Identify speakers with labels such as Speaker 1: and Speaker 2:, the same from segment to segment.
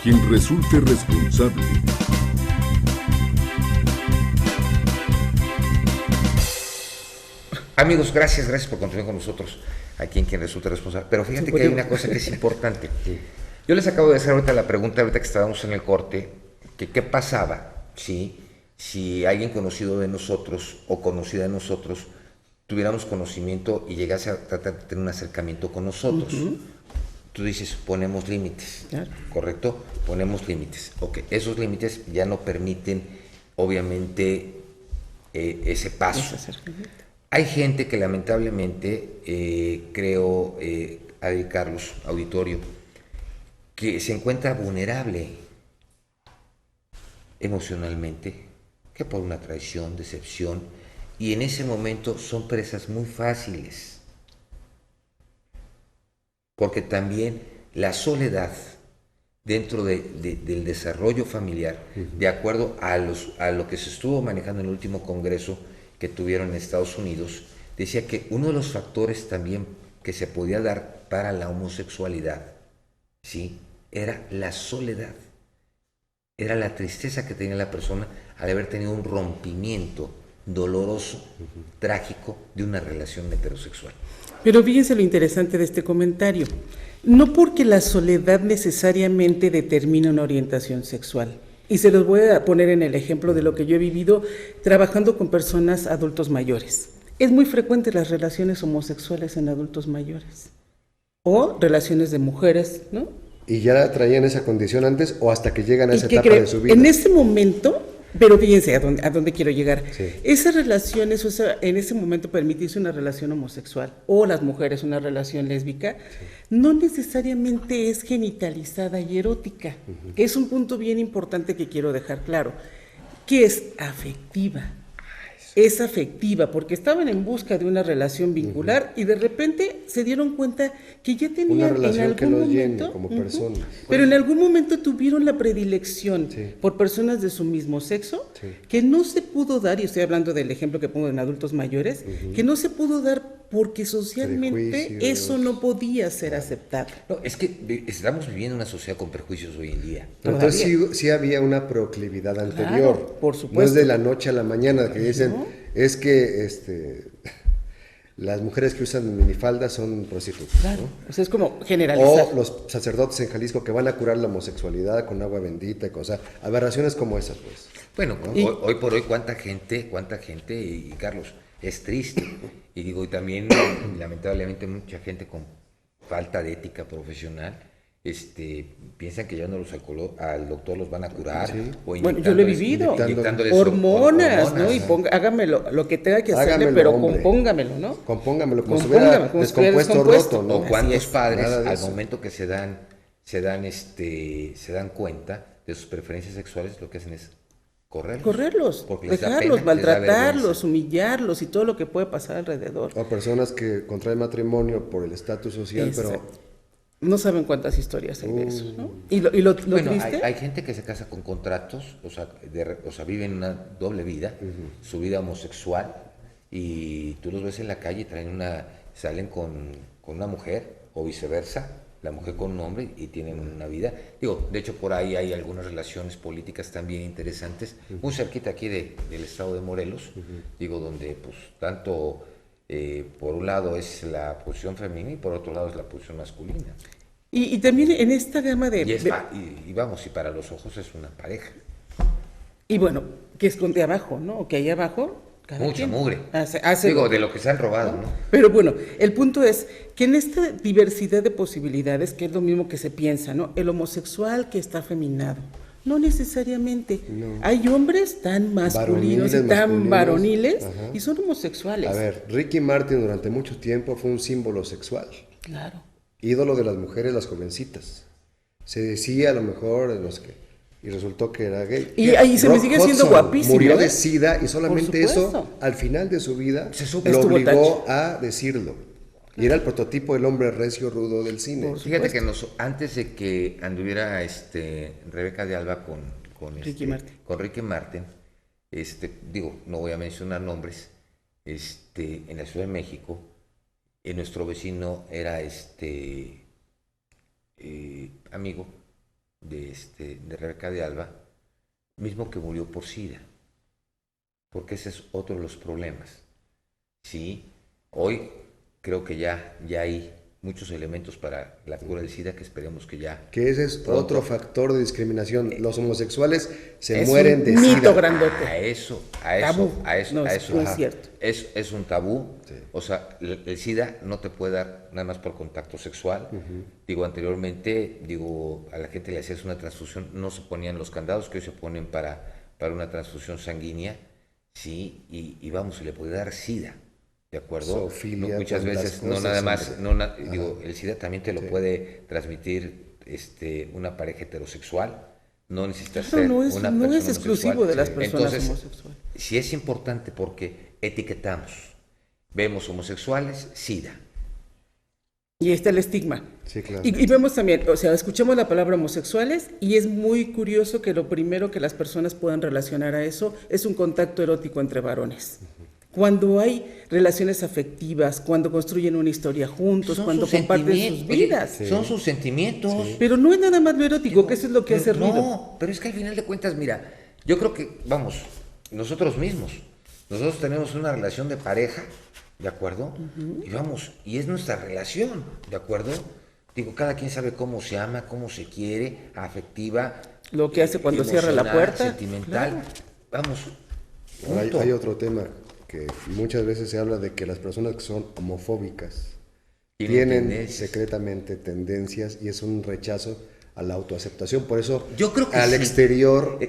Speaker 1: quien resulte responsable.
Speaker 2: Amigos, gracias por continuar con nosotros aquí en Quien Resulta Responsable. Pero fíjate que hay una cosa que es importante. Yo les acabo de hacer ahorita la pregunta, ahorita que estábamos en el corte, que qué pasaba si alguien conocido de nosotros o conocida de nosotros tuviéramos conocimiento y llegase a tratar de tener un acercamiento con nosotros. Tú dices, ponemos límites,
Speaker 3: Claro.
Speaker 2: ¿correcto? Ponemos límites. Ok, esos límites ya no permiten, obviamente, ese paso. Hay gente que lamentablemente, creo, Adri, Carlos, auditorio, que se encuentra vulnerable emocionalmente, que por una traición, decepción, y en ese momento son presas muy fáciles, porque también la soledad dentro del desarrollo familiar, de acuerdo a lo que se estuvo manejando en el último congreso que tuvieron en Estados Unidos, decía que uno de los factores también que se podía dar para la homosexualidad, ¿sí?, era la soledad, era la tristeza que tenía la persona al haber tenido un rompimiento doloroso, trágico, de una relación heterosexual.
Speaker 3: Pero fíjense lo interesante de este comentario. No porque la soledad necesariamente determina una orientación sexual. Y se los voy a poner en el ejemplo de lo que yo he vivido trabajando con personas adultos mayores. Es muy frecuente las relaciones homosexuales en adultos mayores. O relaciones de mujeres, ¿no?
Speaker 4: ¿Y ya traían esa condición antes o hasta que llegan a esa etapa de su vida?
Speaker 3: En ese momento, pero fíjense a dónde quiero llegar.
Speaker 4: Sí.
Speaker 3: Esas relaciones, en ese momento permitirse una relación homosexual o las mujeres una relación lésbica, no necesariamente es genitalizada y erótica. Es un punto bien importante que quiero dejar claro, que es afectiva. Es afectiva, porque estaban en busca de una relación vincular y de repente se dieron cuenta que ya tenían
Speaker 4: una relación
Speaker 3: en algún
Speaker 4: que los
Speaker 3: momento,
Speaker 4: llene como personas.
Speaker 3: pero en algún momento tuvieron la predilección
Speaker 4: Sí.
Speaker 3: por personas de su mismo sexo,
Speaker 4: Sí.
Speaker 3: que no se pudo dar, y estoy hablando del ejemplo que pongo en adultos mayores, que no se pudo dar porque socialmente
Speaker 4: Prejuicios.
Speaker 3: eso no podía ser aceptado.
Speaker 2: No, es que estamos viviendo una sociedad con prejuicios hoy en día.
Speaker 4: Pero entonces sí había una proclividad anterior.
Speaker 3: por
Speaker 4: No es
Speaker 3: supuesto.
Speaker 4: de la noche a la mañana que dicen, es que las mujeres que usan minifalda son prostitutas.
Speaker 3: Claro,
Speaker 4: ¿no?
Speaker 3: o sea, es como generalizar.
Speaker 4: O los sacerdotes en Jalisco que van a curar la homosexualidad con agua bendita y cosas. Aberraciones como esas, pues.
Speaker 2: Bueno,
Speaker 4: ¿no?
Speaker 2: hoy por hoy, cuánta gente, y Carlos, es triste. Y digo, y también lamentablemente mucha gente con falta de ética profesional, piensan que ya no al doctor los van a curar.
Speaker 4: Sí.
Speaker 2: O
Speaker 3: Bueno, yo lo he vivido.
Speaker 2: inyectándoles
Speaker 3: Hormonas, ¿no? Y
Speaker 2: ¿no?
Speaker 3: hágamelo lo que tenga que hacerle,
Speaker 4: Hágamelo,
Speaker 3: pero
Speaker 4: hombre.
Speaker 3: compóngamelo, ¿no?
Speaker 4: Compóngamelo como si
Speaker 3: Compóngame,
Speaker 4: hubiera
Speaker 3: como si estuviera
Speaker 4: descompuesto
Speaker 3: descompuesto.
Speaker 4: roto, ¿no?
Speaker 2: O cuántos
Speaker 3: Así es.
Speaker 2: padres
Speaker 4: Nada de
Speaker 2: al
Speaker 4: eso.
Speaker 2: momento que se dan cuenta de sus preferencias sexuales, lo que hacen es
Speaker 3: Correrlos,
Speaker 2: porque les da
Speaker 3: dejarlos,
Speaker 2: pena, les da
Speaker 3: maltratarlos,
Speaker 2: vergüenza.
Speaker 3: humillarlos y todo lo que puede pasar alrededor.
Speaker 4: O personas que contraen matrimonio por el estatus social, pero
Speaker 3: Exacto. No saben cuántas historias hay de eso, ¿no? Y lo
Speaker 2: Bueno,
Speaker 3: triste,
Speaker 2: hay gente que se casa con contratos, o sea, viven una doble vida, su vida homosexual, y tú los ves en la calle y salen con una mujer, o viceversa, la mujer con un hombre, y tienen una vida. Digo, de hecho por ahí hay algunas relaciones políticas también interesantes, muy cerquita aquí del estado de Morelos, digo, donde pues tanto por un lado es la posición femenina y por otro lado es la posición masculina.
Speaker 3: y también en esta gama de...
Speaker 2: Y vamos, y para los ojos es una pareja.
Speaker 3: Y bueno, que esconde abajo, ¿no? O que ahí abajo... cada
Speaker 2: Mucha
Speaker 3: quien
Speaker 2: mugre.
Speaker 3: hace
Speaker 2: Digo, de lo que se han robado, ¿no?
Speaker 3: Pero bueno, el punto es que en esta diversidad de posibilidades, que es lo mismo que se piensa, ¿no? El homosexual que está afeminado. No necesariamente.
Speaker 4: No.
Speaker 3: Hay hombres tan masculinos y tan varoniles y son homosexuales.
Speaker 4: a ver, Ricky Martin durante mucho tiempo fue un símbolo sexual.
Speaker 3: Claro.
Speaker 4: Ídolo de las mujeres, las jovencitas. Se decía a lo mejor de los que... Y resultó que era gay.
Speaker 3: Y ahí se me sigue siendo
Speaker 4: Hudson
Speaker 3: guapísimo,
Speaker 4: murió
Speaker 3: ¿eh?
Speaker 4: de SIDA y solamente
Speaker 3: Por
Speaker 4: eso,
Speaker 3: supuesto.
Speaker 4: al final de su vida,
Speaker 2: Se supo.
Speaker 4: lo
Speaker 3: Estuvo
Speaker 4: obligó a decirlo. Y era el prototipo del hombre recio, rudo del cine.
Speaker 3: Por
Speaker 2: Fíjate
Speaker 3: supuesto.
Speaker 2: que antes de que anduviera Rebeca de Alba con Ricky Martin, digo, no voy a mencionar nombres, en la Ciudad de México, nuestro vecino era amigo de Rebeca de Alba, mismo que murió por SIDA, porque ese es otro de los problemas. Sí, hoy creo que ya hay muchos elementos para la cura del SIDA que esperemos que ya...
Speaker 4: Que ese es
Speaker 2: pronto.
Speaker 4: otro factor de discriminación. Los homosexuales se
Speaker 3: Es
Speaker 4: mueren
Speaker 3: un
Speaker 4: de
Speaker 3: mito
Speaker 4: SIDA.
Speaker 3: grandote.
Speaker 2: Tabú. No,
Speaker 3: es cierto.
Speaker 2: Es un tabú.
Speaker 4: Sí.
Speaker 2: O sea, el SIDA no te puede dar nada más por contacto sexual. Digo, anteriormente, a la gente le hacías una transfusión, no se ponían los candados que hoy se ponen para una transfusión sanguínea, sí, y vamos, se le puede dar SIDA. ¿De acuerdo?
Speaker 4: Zoofilia,
Speaker 2: Muchas veces no
Speaker 4: cosas,
Speaker 2: nada más,
Speaker 4: hombre.
Speaker 2: el SIDA también te lo puede transmitir una pareja heterosexual, no necesitas ser
Speaker 3: No
Speaker 2: una
Speaker 3: es
Speaker 2: persona
Speaker 3: exclusivo
Speaker 2: homosexual.
Speaker 3: de las personas
Speaker 2: Entonces,
Speaker 3: homosexuales.
Speaker 2: sí es importante porque etiquetamos, vemos homosexuales, SIDA.
Speaker 3: Y está el estigma.
Speaker 4: Sí, claro.
Speaker 3: Y vemos también, o sea, escuchamos la palabra homosexuales y es muy curioso que lo primero que las personas puedan relacionar a eso es un contacto erótico entre varones. Cuando hay relaciones afectivas, cuando construyen una historia juntos,
Speaker 2: Son
Speaker 3: cuando
Speaker 2: sus
Speaker 3: comparten sus
Speaker 2: sentimientos. Oye,
Speaker 3: vidas.
Speaker 2: son sus sentimientos.
Speaker 3: Pero no es nada más lo erótico, que eso es lo que hace
Speaker 2: Pero
Speaker 3: ruido.
Speaker 2: No, pero es que al final de cuentas, mira, yo creo que, vamos, nosotros mismos tenemos una relación de pareja, ¿de acuerdo? Y vamos, y es nuestra relación, ¿de acuerdo? Digo, cada quien sabe cómo se ama, cómo se quiere, afectiva.
Speaker 3: Lo que hace cuando cierra la
Speaker 2: emocional,
Speaker 3: puerta.
Speaker 2: sentimental.
Speaker 3: Claro.
Speaker 2: Vamos.
Speaker 4: Ahora
Speaker 2: punto.
Speaker 4: hay otro tema que muchas veces se habla de que las personas que son homofóbicas tienen
Speaker 2: tendencias.
Speaker 4: secretamente tendencias y es un rechazo a la autoaceptación. Por eso
Speaker 2: Yo creo que
Speaker 4: al
Speaker 2: sí.
Speaker 4: exterior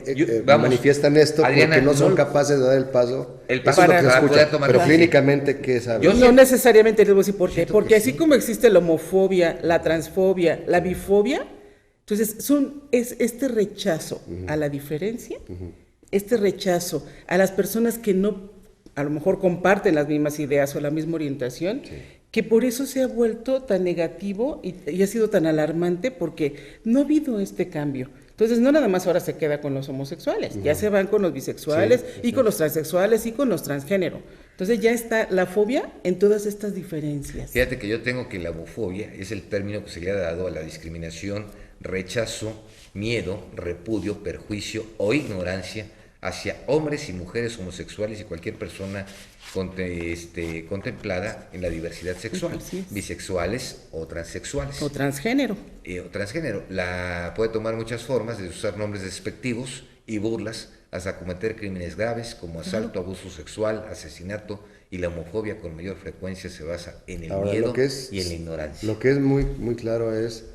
Speaker 2: Vamos,
Speaker 4: manifiestan esto
Speaker 2: Adriana,
Speaker 4: porque no son
Speaker 2: no-
Speaker 4: capaces de dar el paso.
Speaker 2: El
Speaker 4: Eso
Speaker 2: paso
Speaker 4: es lo que
Speaker 2: para
Speaker 4: se
Speaker 2: poder
Speaker 4: escucha.
Speaker 2: tomar
Speaker 4: Pero
Speaker 2: acción.
Speaker 4: clínicamente, ¿qué sabes?
Speaker 2: Yo
Speaker 3: No
Speaker 2: siento-
Speaker 3: necesariamente les voy a decir por qué.
Speaker 2: siento
Speaker 3: Porque
Speaker 2: que
Speaker 3: así
Speaker 2: sí.
Speaker 3: como existe la homofobia, la transfobia, la bifobia, entonces es este rechazo a la diferencia, este rechazo a las personas que no, a lo mejor comparten las mismas ideas o la misma orientación, que por eso se ha vuelto tan negativo y ha sido tan alarmante porque no ha habido este cambio. Entonces, no nada más ahora se queda con los homosexuales, ya se van con los bisexuales y con los transexuales y con los transgénero. Entonces, ya está la fobia en todas estas diferencias.
Speaker 2: Fíjate que yo tengo que la homofobia es el término que se le ha dado a la discriminación, rechazo, miedo, repudio, perjuicio o ignorancia hacia hombres y mujeres homosexuales y cualquier persona contemplada en la diversidad sexual,
Speaker 3: Así es.
Speaker 2: bisexuales o transexuales.
Speaker 3: O transgénero.
Speaker 2: O transgénero. Puede tomar muchas formas, desde usar nombres despectivos y burlas hasta cometer crímenes graves como asalto, abuso sexual, asesinato, y la homofobia con mayor frecuencia se basa en el
Speaker 4: Ahora,
Speaker 2: miedo y en la ignorancia.
Speaker 4: Lo que es muy, muy claro es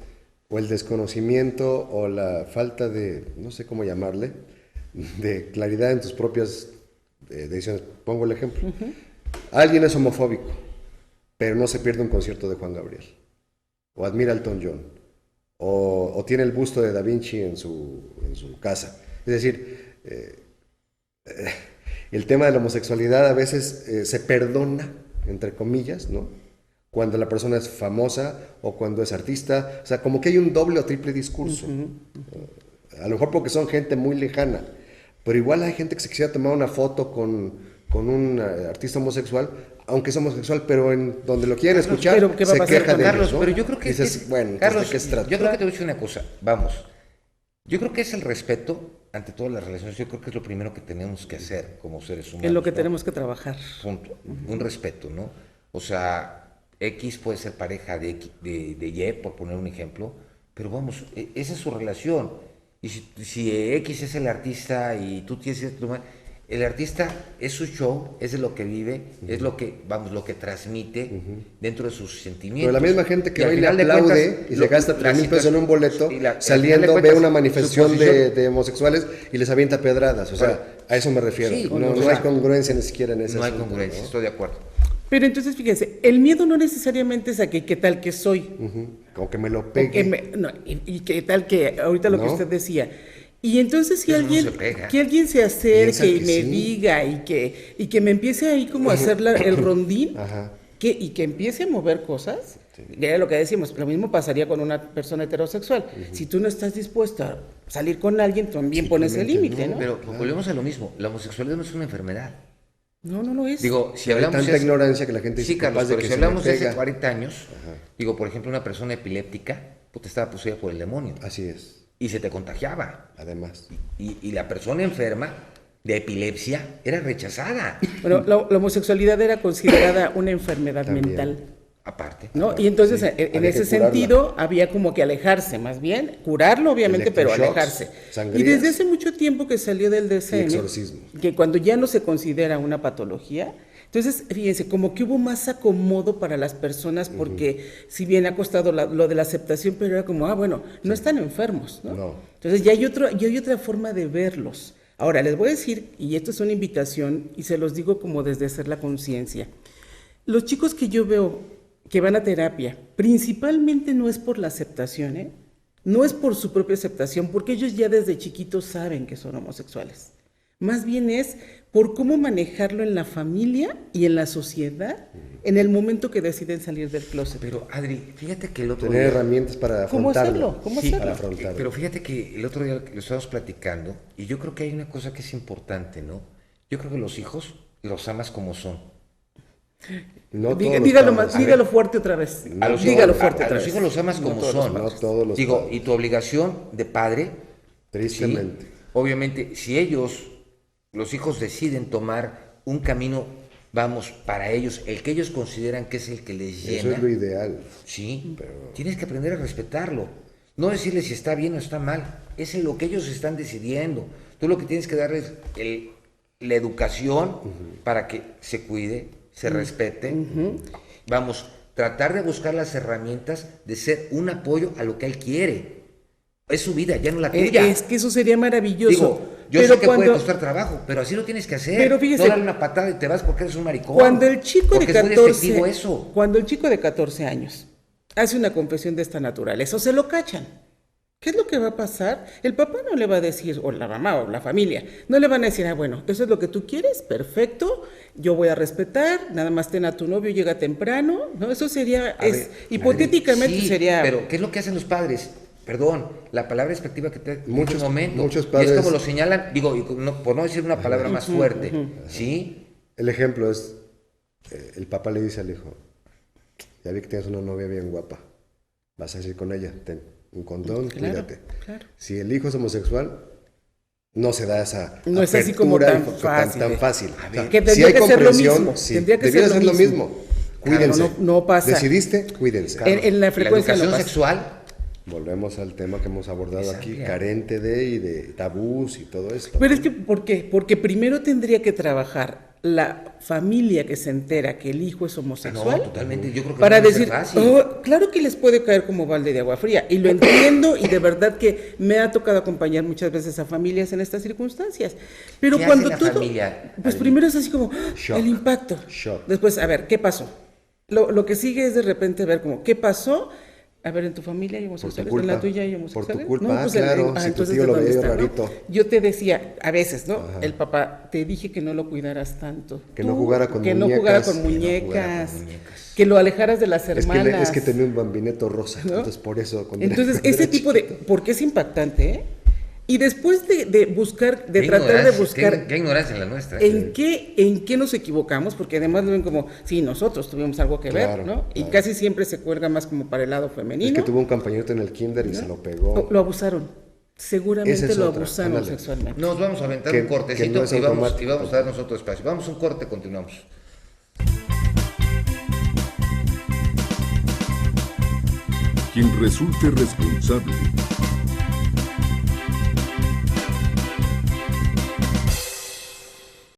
Speaker 4: o el desconocimiento o la falta de, no sé cómo llamarle, de claridad en tus propias decisiones. Pongo el ejemplo. Alguien es homofóbico, pero no se pierde un concierto de Juan Gabriel, o admira a Elton John, o tiene el busto de Da Vinci en su casa. Es decir, el tema de la homosexualidad a veces se perdona, entre comillas, ¿no? Cuando la persona es famosa o cuando es artista. O sea, como que hay un doble o triple discurso. A lo mejor porque son gente muy lejana, pero igual hay gente que se quisiera tomar una foto con un artista homosexual, aunque es homosexual, pero en donde lo quieren escuchar,
Speaker 3: pero ¿qué va a
Speaker 4: se
Speaker 3: pasar
Speaker 4: queja
Speaker 3: con
Speaker 4: de
Speaker 2: Carlos,
Speaker 4: ellos, ¿no?
Speaker 2: pero yo creo que
Speaker 4: Dices, bueno,
Speaker 2: Carlos,
Speaker 4: ¿de qué se trata?
Speaker 2: yo creo que te voy a decir una cosa, vamos. Yo creo que es el respeto ante todas las relaciones. Yo creo que es lo primero que tenemos que hacer como seres humanos.
Speaker 3: En lo que
Speaker 2: ¿no?
Speaker 3: tenemos que trabajar.
Speaker 2: Punto. Un respeto, ¿no? O sea, X puede ser pareja de Y, por poner un ejemplo, pero vamos, esa es su relación. Y si X es el artista y tú tienes el artista es su show, es de lo que vive, es lo que, vamos, lo que transmite dentro de sus sentimientos.
Speaker 4: Pero la misma gente que
Speaker 2: Y al
Speaker 4: va y le
Speaker 2: final de
Speaker 4: aplaude
Speaker 2: cuentas,
Speaker 4: y se gasta
Speaker 2: la
Speaker 4: 3,000 pesos en un boleto,
Speaker 2: y al final de
Speaker 4: saliendo ve
Speaker 2: cuentas,
Speaker 4: una
Speaker 2: su
Speaker 4: manifestación
Speaker 2: posición-
Speaker 4: de homosexuales y les avienta pedradas. O sea, a eso me refiero.
Speaker 2: Sí,
Speaker 4: no
Speaker 2: o
Speaker 4: no
Speaker 2: sea,
Speaker 4: hay congruencia ni siquiera en ese
Speaker 2: no hay
Speaker 4: asunto,
Speaker 2: congruencia,
Speaker 4: ¿no?
Speaker 2: estoy de acuerdo.
Speaker 3: Pero entonces, fíjense, el miedo no necesariamente es a que qué tal que soy.
Speaker 4: Como que me lo
Speaker 3: O
Speaker 4: pegue.
Speaker 3: que no, y qué tal que, ahorita lo que
Speaker 4: ¿No?
Speaker 3: usted decía. Y entonces si
Speaker 2: Eso no
Speaker 3: alguien,
Speaker 2: se pega.
Speaker 3: que alguien se acerque
Speaker 4: Piensa
Speaker 3: y
Speaker 4: que
Speaker 3: me
Speaker 4: sí.
Speaker 3: diga y que me empiece ahí como a hacer el rondín,
Speaker 4: Ajá.
Speaker 3: y que empiece a mover cosas, ya era lo que decimos, lo mismo pasaría con una persona heterosexual. Si tú no estás dispuesto a salir con alguien, también pones el límite, ¿no?
Speaker 2: Pero volvemos a lo mismo, la homosexualidad no es una enfermedad.
Speaker 3: No lo es.
Speaker 2: Digo, si
Speaker 4: Hay
Speaker 2: hablamos...
Speaker 4: tanta ignorancia que la gente
Speaker 2: Sí,
Speaker 4: dice
Speaker 2: Carlos,
Speaker 4: capaz de
Speaker 2: pero
Speaker 4: que
Speaker 2: si
Speaker 4: se me
Speaker 2: hablamos de hace
Speaker 4: pega.
Speaker 2: 40 años, digo, por ejemplo, una persona epiléptica, pues estaba poseída por el demonio.
Speaker 4: Así es.
Speaker 2: y se te contagiaba.
Speaker 4: Además.
Speaker 2: Y la persona enferma de epilepsia era rechazada.
Speaker 3: Bueno, la homosexualidad era considerada una enfermedad
Speaker 4: También.
Speaker 3: mental,
Speaker 2: Aparte.
Speaker 3: ¿no? Y entonces,
Speaker 4: Sí,
Speaker 3: en
Speaker 4: había
Speaker 3: ese
Speaker 4: que curarla.
Speaker 3: sentido, había como que alejarse, más bien, curarlo, obviamente, pero
Speaker 4: Electroshocks,
Speaker 3: alejarse.
Speaker 4: sangrías.
Speaker 3: Y desde hace mucho tiempo que salió del DSM,
Speaker 4: exorcismo.
Speaker 3: que cuando ya no se considera una patología, entonces, fíjense, como que hubo más acomodo para las personas, porque si bien ha costado lo de la aceptación, pero era como, bueno, no están enfermos, ¿no?
Speaker 4: No.
Speaker 3: Entonces, ya hay otra forma de verlos. Ahora, les voy a decir, y esto es una invitación, y se los digo como desde hacer la conciencia. Los chicos que yo veo que van a terapia, principalmente no es por la aceptación, ¿eh? No es por su propia aceptación, porque ellos ya desde chiquitos saben que son homosexuales. Más bien es por cómo manejarlo en la familia y en la sociedad en el momento que deciden salir del closet.
Speaker 2: Pero Adri, fíjate que el otro
Speaker 4: Tener
Speaker 2: día...
Speaker 4: herramientas para
Speaker 3: ¿Cómo
Speaker 4: afrontarlo.
Speaker 3: hacerlo? ¿Cómo
Speaker 2: Sí,
Speaker 3: hacerlo?
Speaker 4: Para afrontarlo.
Speaker 2: pero fíjate que el otro día lo estábamos platicando y yo creo que hay una cosa que es importante, ¿no? Yo creo que los hijos los amas como son.
Speaker 4: No
Speaker 3: Dígalo,
Speaker 4: todos los padres.
Speaker 3: dígalo fuerte otra vez.
Speaker 2: A los
Speaker 3: Dígalo
Speaker 2: hijos,
Speaker 3: fuerte
Speaker 2: a
Speaker 3: otra
Speaker 2: los
Speaker 3: vez.
Speaker 2: hijos los amas como
Speaker 3: todos los
Speaker 2: son.
Speaker 4: No todos los
Speaker 2: Digo,
Speaker 4: padres.
Speaker 2: y tu obligación de padre,
Speaker 4: Tristemente.
Speaker 2: ¿sí? Obviamente, si ellos, los hijos deciden tomar un camino, vamos, para ellos, el que ellos consideran que es el que les
Speaker 4: Eso
Speaker 2: llena,
Speaker 4: es lo ideal.
Speaker 2: sí, tienes que aprender a respetarlo. No decirles si está bien o está mal, es en lo que ellos están decidiendo. Tú lo que tienes que darles la educación para que se cuide, se respete. Vamos, tratar de buscar las herramientas de ser un apoyo a lo que él quiere. Es su vida, ya no la tuya.
Speaker 3: Es que eso sería maravilloso.
Speaker 2: Digo, yo
Speaker 3: pero
Speaker 2: sé que puede costar trabajo, pero así lo tienes que hacer.
Speaker 3: Pero fíjese,
Speaker 2: no darle una patada y te vas porque eres un maricón.
Speaker 3: Cuando el chico de
Speaker 2: Porque es muy
Speaker 3: 14,
Speaker 2: efectivo eso.
Speaker 3: cuando el chico de 14 años hace una confesión de esta naturaleza, o se lo cachan, ¿qué es lo que va a pasar? El papá no le va a decir, o la mamá o la familia, no le van a decir, bueno, eso es lo que tú quieres, perfecto, yo voy a respetar, nada más ten a tu novio, llega temprano, ¿no? Eso sería,
Speaker 2: A ver,
Speaker 3: hipotéticamente
Speaker 2: sí,
Speaker 3: sería...
Speaker 2: Pero, ¿qué es lo que hacen los padres? Perdón, la palabra despectiva que te
Speaker 4: Muchos-
Speaker 2: en un momento.
Speaker 4: muchos
Speaker 2: Y
Speaker 4: padres-
Speaker 2: es como lo señalan, digo, por no decir una palabra más fuerte, ¿sí?
Speaker 4: El ejemplo es, el papá le dice al hijo, ya vi que tienes una novia bien guapa, vas a ir con ella, ten un condón,
Speaker 3: Claro,
Speaker 4: cuídate.
Speaker 3: claro.
Speaker 4: Si el hijo es homosexual, no se da esa
Speaker 3: No es así como
Speaker 4: apertura
Speaker 3: tan
Speaker 4: y
Speaker 3: fácil.
Speaker 4: tan fácil.
Speaker 2: A
Speaker 4: O
Speaker 2: ver,
Speaker 4: sea,
Speaker 3: que
Speaker 4: si
Speaker 3: tendría
Speaker 4: hay
Speaker 3: que ser lo
Speaker 4: comprensión,
Speaker 3: mismo,
Speaker 4: sí,
Speaker 3: tendría que
Speaker 4: debiera
Speaker 3: ser
Speaker 4: ser
Speaker 3: lo
Speaker 4: lo
Speaker 3: mismo.
Speaker 4: mismo.
Speaker 3: Claro,
Speaker 4: Cuídense.
Speaker 3: no pasa.
Speaker 4: ¿Decidiste? Cuídense.
Speaker 2: Claro,
Speaker 3: En la frecuencia
Speaker 2: educación
Speaker 3: no pasa.
Speaker 2: sexual,
Speaker 4: Volvemos al tema que hemos abordado
Speaker 2: Es
Speaker 4: aquí,
Speaker 2: amplia.
Speaker 4: carente de tabús y todo esto.
Speaker 3: Pero es que, ¿por qué? Porque primero tendría que trabajar la familia que se entera que el hijo es homosexual.
Speaker 2: no, totalmente, yo creo que
Speaker 3: para
Speaker 2: no debe ser
Speaker 3: decir,
Speaker 2: fácil.
Speaker 3: claro que les puede caer como balde de agua fría. Y lo entiendo y de verdad que me ha tocado acompañar muchas veces a familias en estas circunstancias. Pero
Speaker 2: ¿Qué
Speaker 3: cuando
Speaker 2: hace la
Speaker 3: todo,
Speaker 2: familia,
Speaker 3: pues
Speaker 2: Adri?
Speaker 3: primero es así como
Speaker 4: Shock.
Speaker 3: el impacto.
Speaker 4: Shock.
Speaker 3: Después, a ver, ¿qué pasó? Lo que sigue es de repente ver como, ¿qué pasó? A ver, ¿en tu familia hay homosexuales? ¿En la
Speaker 4: culpa.
Speaker 3: tuya hay
Speaker 4: Por tu
Speaker 3: homosexuales?
Speaker 4: culpa,
Speaker 3: pues,
Speaker 4: claro, si tu
Speaker 3: entonces,
Speaker 4: tío
Speaker 3: ¿de
Speaker 4: lo
Speaker 3: dónde
Speaker 4: veía
Speaker 3: está, no?
Speaker 4: rarito.
Speaker 3: Yo te decía, a veces, ¿no? El papá, te dije que no lo cuidaras tanto.
Speaker 4: Que no jugara con
Speaker 3: que
Speaker 4: muñecas.
Speaker 3: no jugara con
Speaker 4: Que no
Speaker 3: muñecas.
Speaker 2: jugara con muñecas.
Speaker 3: Que lo alejaras de las
Speaker 4: Es
Speaker 3: hermanas.
Speaker 4: es que tenía un bambineto rosa,
Speaker 3: ¿no?
Speaker 4: entonces por eso... cuando
Speaker 3: Entonces,
Speaker 4: era
Speaker 3: ese tipo de...
Speaker 4: chiquito.
Speaker 3: Porque es impactante, ¿eh? Y después de buscar, de
Speaker 2: Qué
Speaker 3: tratar de
Speaker 2: ignorancia,
Speaker 3: buscar...
Speaker 2: qué ignorancia la nuestra.
Speaker 3: ¿En qué nos equivocamos? Porque además lo ven como, sí, nosotros tuvimos algo que ver,
Speaker 4: Claro,
Speaker 3: ¿no? Y
Speaker 4: claro.
Speaker 3: casi siempre se cuelga más como para el lado femenino.
Speaker 4: Es que tuvo un compañerito en el kinder y se lo pegó.
Speaker 3: Lo abusaron. Seguramente
Speaker 4: Esa es
Speaker 3: lo
Speaker 4: otra,
Speaker 3: abusaron
Speaker 4: ándale.
Speaker 3: sexualmente.
Speaker 2: Nos vamos a aventar
Speaker 4: Que-
Speaker 2: un cortecito
Speaker 4: que no es
Speaker 2: y vamos
Speaker 4: automático.
Speaker 2: a darnos otro espacio. Vamos a un corte, continuamos.
Speaker 1: Quien resulte responsable